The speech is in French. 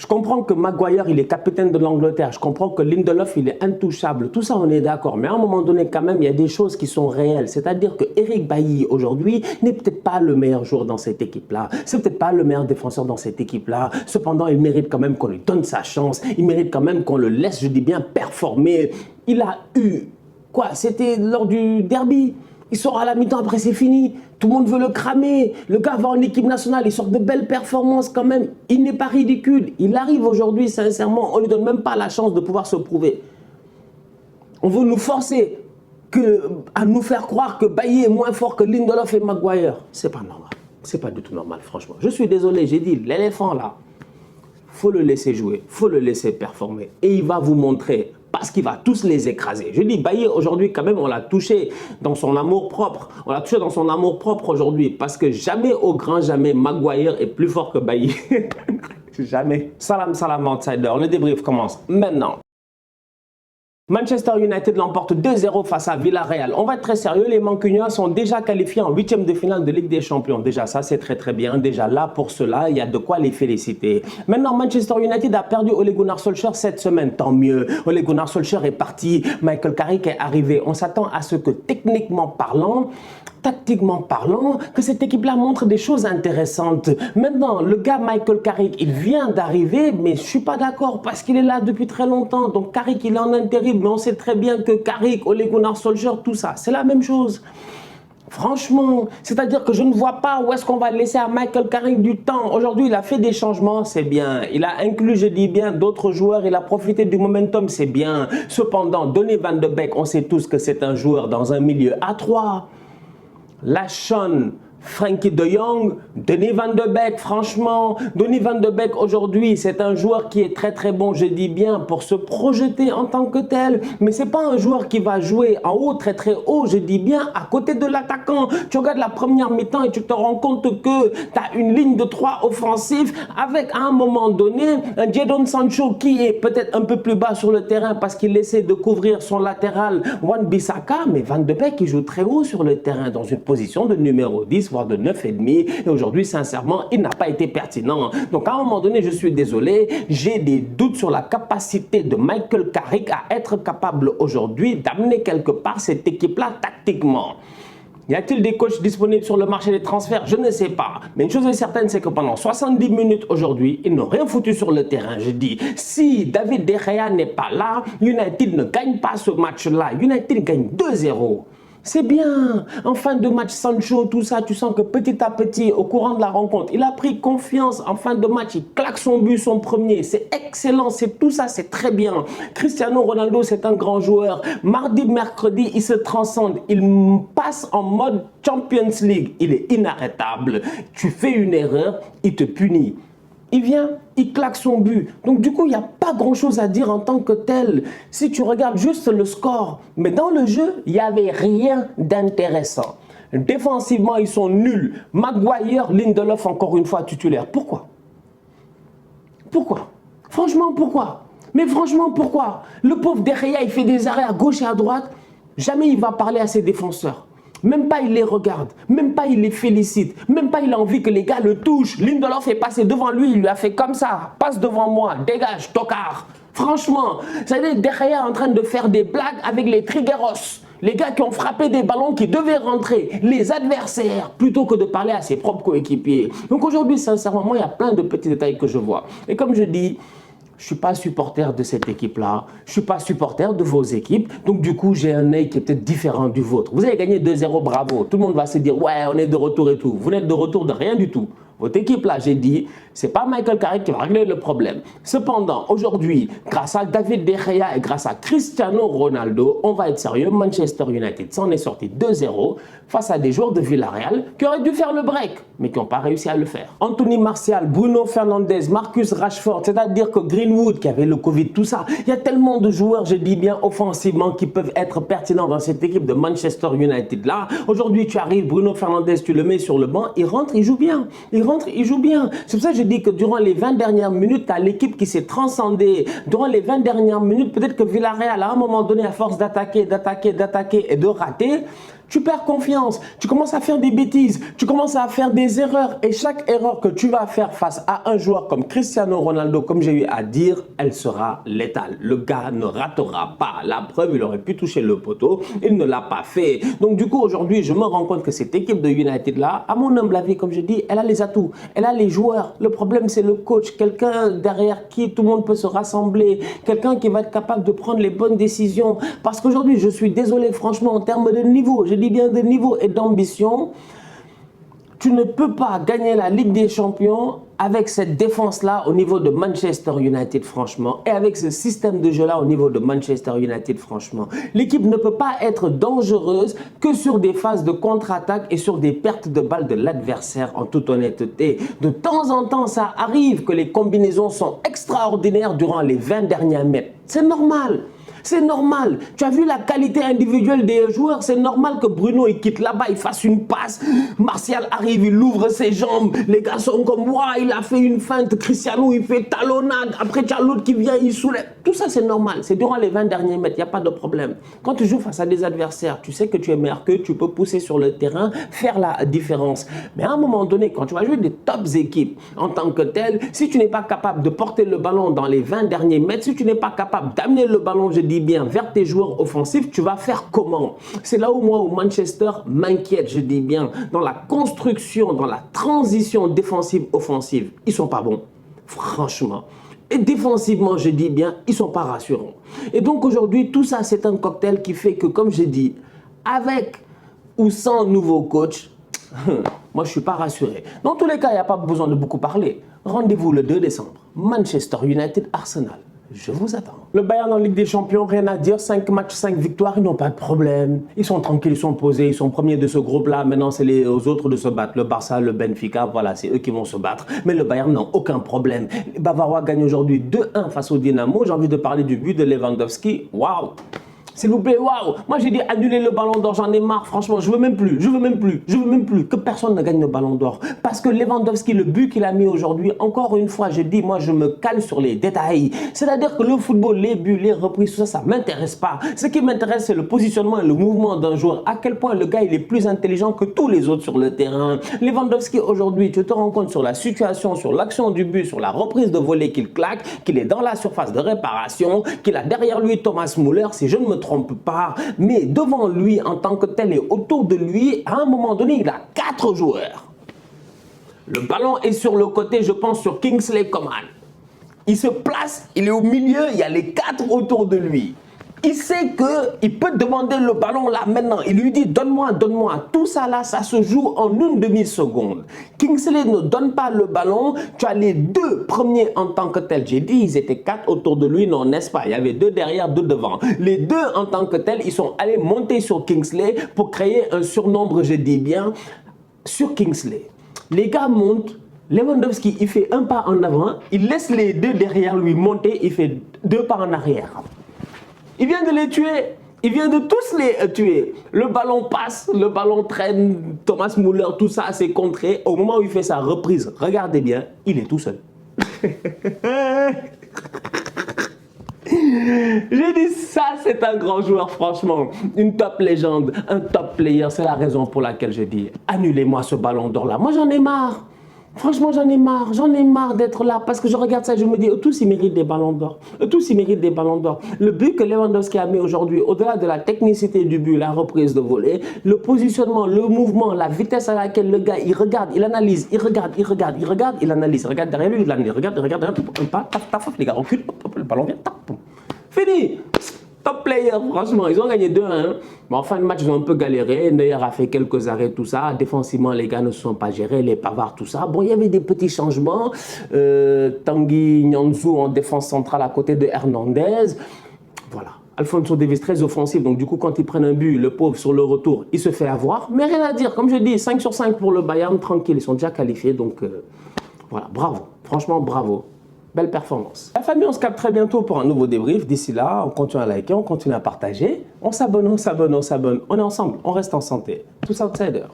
comprends que Maguire, il est capitaine de l'Angleterre. Je comprends que Lindelof, il est intouchable. Tout ça, on est d'accord. Mais à un moment donné, quand même, il y a des choses qui sont réelles. C'est-à-dire que Eric Bailly, aujourd'hui, n'est peut-être pas le meilleur joueur dans cette équipe-là. C'est peut-être pas le meilleur défenseur dans cette équipe-là. Cependant, il mérite quand même qu'on lui donne sa chance. Il mérite quand même qu'on le laisse, je dis bien, performer. Il a eu... Quoi? C'était lors du derby. Il sort à la mi-temps, après c'est fini. Tout le monde veut le cramer. Le gars va en équipe nationale, il sort de belles performances quand même. Il n'est pas ridicule. Il arrive aujourd'hui, sincèrement, on ne lui donne même pas la chance de pouvoir se prouver. On veut nous forcer à nous faire croire que Bailly est moins fort que Lindelof et Maguire. C'est pas normal. C'est pas du tout normal, franchement. Je suis désolé, j'ai dit, l'éléphant là, faut le laisser jouer, faut le laisser performer. Et il va vous montrer... Parce qu'il va tous les écraser. Je dis, Bailly, aujourd'hui, quand même, on l'a touché dans son amour-propre. On l'a touché dans son amour-propre aujourd'hui. Parce que jamais, au grand jamais, Maguire est plus fort que Bailly. Jamais. Salam, salam, outsider. Le débrief commence maintenant. Manchester United l'emporte 2-0 face à Villarreal. On va être très sérieux, les Mancuniens sont déjà qualifiés en 8e de finale de Ligue des Champions. Déjà, ça c'est très bien. Déjà là, pour cela, il y a de quoi les féliciter. Maintenant, Manchester United a perdu Ole Gunnar Solskjaer cette semaine. Tant mieux. Ole Gunnar Solskjaer est parti. Michael Carrick est arrivé. On s'attend à ce que, techniquement parlant, tactiquement parlant, que cette équipe-là montre des choses intéressantes. Maintenant, le gars Michael Carrick, il vient d'arriver, mais je ne suis pas d'accord parce qu'il est là depuis très longtemps. Donc Carrick, il est en intérim, mais on sait très bien que Carrick, Ole Gunnar Solskjaer, tout ça, c'est la même chose. Franchement, c'est-à-dire que je ne vois pas où est-ce qu'on va laisser à Michael Carrick du temps. Aujourd'hui, il a fait des changements, c'est bien. Il a inclus, je dis bien, d'autres joueurs. Il a profité du momentum, c'est bien. Cependant, Donny van de Beek, on sait tous que c'est un joueur dans un milieu à 3. Lachon, Frenkie de Jong, Donny van de Beek, franchement, Donny van de Beek aujourd'hui, c'est un joueur qui est très bon, je dis bien, pour se projeter en tant que tel. Mais c'est pas un joueur qui va jouer en haut, très haut, je dis bien, à côté de l'attaquant. Tu regardes la première mi-temps et tu te rends compte que tu as une ligne de 3 offensifs avec à un moment donné un Jadon Sancho qui est peut-être un peu plus bas sur le terrain parce qu'il essaie de couvrir son latéral Wan-Bissaka, mais Van de Beek il joue très haut sur le terrain dans une position de numéro 10, voire de 9,5 et aujourd'hui sincèrement il n'a pas été pertinent. Donc à un moment donné je suis désolé, j'ai des doutes sur la capacité de Michael Carrick à être capable aujourd'hui d'amener quelque part cette équipe là tactiquement. Y a-t-il des coachs disponibles sur le marché des transferts? Je ne sais pas. Mais une chose est certaine, c'est que pendant 70 minutes aujourd'hui, ils n'ont rien foutu sur le terrain. Je dis, si David De Gea n'est pas là, United ne gagne pas ce match-là. United gagne 2-0. C'est bien. En fin de match, Sancho, tout ça, tu sens que petit à petit, au courant de la rencontre, il a pris confiance. En fin de match, il claque son but, son premier. C'est excellent. C'est tout ça, c'est très bien. Cristiano Ronaldo, c'est un grand joueur. Mardi, mercredi, il se transcende. Il passe en mode Champions League. Il est inarrêtable. Tu fais une erreur, il te punit. Il vient, il claque son but. Donc du coup, il n'y a pas grand-chose à dire en tant que tel. Si tu regardes juste le score, mais dans le jeu, il n'y avait rien d'intéressant. Défensivement, ils sont nuls. Maguire, Lindelof, encore une fois, titulaire. Pourquoi? Pourquoi? Franchement, pourquoi? Mais franchement, pourquoi? Le pauvre De Gea, il fait des arrêts à gauche et à droite. Jamais il va parler à ses défenseurs. Même pas il les regarde, même pas il les félicite, même pas il a envie que les gars le touchent. Lindelof est passé devant lui, il lui a fait comme ça, passe devant moi, dégage, tocard. Franchement, c'est-à-dire De Gea en train de faire des blagues avec les trigueros, les gars qui ont frappé des ballons qui devaient rentrer, les adversaires, plutôt que de parler à ses propres coéquipiers. Donc aujourd'hui, sincèrement, moi, il y a plein de petits détails que je vois. Et comme je dis, je ne suis pas supporter de cette équipe-là. Je ne suis pas supporter de vos équipes. Donc, du coup, j'ai un œil qui est peut-être différent du vôtre. Vous avez gagné 2-0, bravo. Tout le monde va se dire, ouais, on est de retour et tout. Vous n'êtes de retour de rien du tout. Votre équipe-là, j'ai dit, ce n'est pas Michael Carrick qui va régler le problème. Cependant, aujourd'hui, grâce à David De Gea et grâce à Cristiano Ronaldo, on va être sérieux, Manchester United s'en est sorti 2-0 face à des joueurs de Villarreal qui auraient dû faire le break, mais qui n'ont pas réussi à le faire. Anthony Martial, Bruno Fernandes, Marcus Rashford, c'est-à-dire que Greenwood qui avait le Covid, tout ça, il y a tellement de joueurs, je dis bien offensivement, qui peuvent être pertinents dans cette équipe de Manchester United là. Aujourd'hui, tu arrives, Bruno Fernandes, tu le mets sur le banc, il rentre, il joue bien. Il rentre, il joue bien. C'est pour ça que je dis que durant les 20 dernières minutes, tu as l'équipe qui s'est transcendée. Durant les 20 dernières minutes, peut-être que Villarreal, à un moment donné, à force d'attaquer et de rater, tu perds confiance, tu commences à faire des bêtises, tu commences à faire des erreurs. Et chaque erreur que tu vas faire face à un joueur comme Cristiano Ronaldo, comme j'ai eu à dire, elle sera létale. Le gars ne ratera pas. La preuve, il aurait pu toucher le poteau, il ne l'a pas fait. Donc du coup, aujourd'hui, je me rends compte que cette équipe de United-là, à mon humble avis, comme je dis, elle a les atouts, elle a les joueurs. Le problème, c'est le coach, quelqu'un derrière qui tout le monde peut se rassembler, quelqu'un qui va être capable de prendre les bonnes décisions. Parce qu'aujourd'hui, je suis désolé, franchement, en termes de niveau, je dis bien de niveau et d'ambition, tu ne peux pas gagner la Ligue des Champions avec cette défense-là au niveau de Manchester United, franchement, et avec ce système de jeu-là au niveau de Manchester United, franchement. L'équipe ne peut pas être dangereuse que sur des phases de contre-attaque et sur des pertes de balles de l'adversaire, en toute honnêteté. De temps en temps, ça arrive que les combinaisons sont extraordinaires durant les 20 derniers mètres. C'est normal. C'est normal. Tu as vu la qualité individuelle des joueurs. C'est normal que Bruno il quitte là-bas, il fasse une passe. Martial arrive, il ouvre ses jambes. Les gars sont comme, waouh, il a fait une feinte. Cristiano, il fait talonnade. Après, tu as l'autre qui vient, il soulève. Tout ça, c'est normal. C'est durant les 20 derniers mètres. Il n'y a pas de problème. Quand tu joues face à des adversaires, tu sais que tu es meilleur qu'eux. Tu peux pousser sur le terrain, faire la différence. Mais à un moment donné, quand tu vas jouer des tops équipes en tant que tel, si tu n'es pas capable de porter le ballon dans les 20 derniers mètres, si tu n'es pas capable d'amener le ballon, je dis bien, vers tes joueurs offensifs, tu vas faire comment? C'est là où moi, où Manchester m'inquiète, je dis bien, dans la construction, dans la transition défensive-offensive, ils sont pas bons, franchement. Et défensivement, je dis bien, ils sont pas rassurants. Et donc aujourd'hui, tout ça, c'est un cocktail qui fait que, comme j'ai dit, avec ou sans nouveau coach, moi, je suis pas rassuré. Dans tous les cas, il n'y a pas besoin de beaucoup parler. Rendez-vous le 2 décembre. Manchester United, Arsenal. Je vous attends. Le Bayern en Ligue des Champions, rien à dire. 5 matchs, 5 victoires, ils n'ont pas de problème. Ils sont tranquilles, ils sont posés, ils sont premiers de ce groupe-là. Maintenant, c'est aux autres de se battre. Le Barça, le Benfica, voilà, c'est eux qui vont se battre. Mais le Bayern n'a aucun problème. Les Bavarois gagnent aujourd'hui 2-1 face au Dynamo. J'ai envie de parler du but de Lewandowski. Waouh! S'il vous plaît, waouh! Moi, j'ai dit annuler le ballon d'or, j'en ai marre. Franchement, je veux même plus que personne ne gagne le ballon d'or. Parce que Lewandowski, le but qu'il a mis aujourd'hui, encore une fois, je dis, moi, je me cale sur les détails. C'est-à-dire que le football, les buts, les reprises, tout ça, ça m'intéresse pas. Ce qui m'intéresse, c'est le positionnement et le mouvement d'un joueur. À quel point le gars, il est plus intelligent que tous les autres sur le terrain. Lewandowski, aujourd'hui, tu te rends compte sur la situation, sur l'action du but, sur la reprise de volée qu'il claque, qu'il est dans la surface de réparation, qu'il a derrière lui Thomas Müller, si je ne me trompe pas, mais devant lui en tant que tel et autour de lui, à un moment donné, il a 4 joueurs. Le ballon est sur le côté, je pense, sur Kingsley Coman. Il se place, il est au milieu, il y a les 4 autour de lui. Il sait qu'il peut demander le ballon là maintenant. Il lui dit donne-moi, donne-moi. Tout ça là, ça se joue en une demi-seconde. Kingsley ne donne pas le ballon. Tu as les 2 premiers en tant que tel. J'ai dit ils étaient 4 autour de lui. Non, n'est-ce pas? Il y avait 2 derrière, 2 devant. Les 2 en tant que tel, ils sont allés monter sur Kingsley pour créer un surnombre, je dis bien, sur Kingsley. Les gars montent. Lewandowski, il fait un pas en avant. Il laisse les 2 derrière lui monter. Il fait 2 pas en arrière. Il vient de les tuer. Il vient de tous les tuer. Le ballon passe, le ballon traîne. Thomas Müller, tout ça, c'est contré. Au moment où il fait sa reprise, regardez bien, il est tout seul. J'ai dit ça, c'est un grand joueur, franchement. Une top légende, un top player. C'est la raison pour laquelle je dis, annulez-moi ce ballon d'or là. Moi, j'en ai marre. Franchement, j'en ai marre d'être là parce que je regarde ça et je me dis, eux tous ils méritent des ballons d'or. Eux tous ils méritent des ballons d'or. Le but que Lewandowski a mis aujourd'hui, au-delà de la technicité du but, la reprise de volée, le positionnement, le mouvement, la vitesse à laquelle le gars, il regarde, il analyse, il regarde, il analyse, il regarde derrière lui, il analyse, regarde, un pas, taf, les gars reculent, le ballon vient, tap, fini. Top player, franchement, ils ont gagné 2-1. Mais en fin de match, ils ont un peu galéré. Neuer a fait quelques arrêts, tout ça. Défensivement, les gars ne se sont pas gérés, les Pavard, tout ça. Bon, il y avait des petits changements. Tanguy Nianzou en défense centrale à côté de Hernandez. Voilà. Alphonso Davies très offensif. Donc, du coup, quand ils prennent un but, le pauvre sur le retour, il se fait avoir. Mais rien à dire. Comme je dis, 5 sur 5 pour le Bayern, tranquille. Ils sont déjà qualifiés. Donc, voilà, bravo. Franchement, bravo. Belle performance. La famille, on se capte très bientôt pour un nouveau débrief. D'ici là, on continue à liker, on continue à partager. On s'abonne. On est ensemble, on reste en santé. Tous outsiders.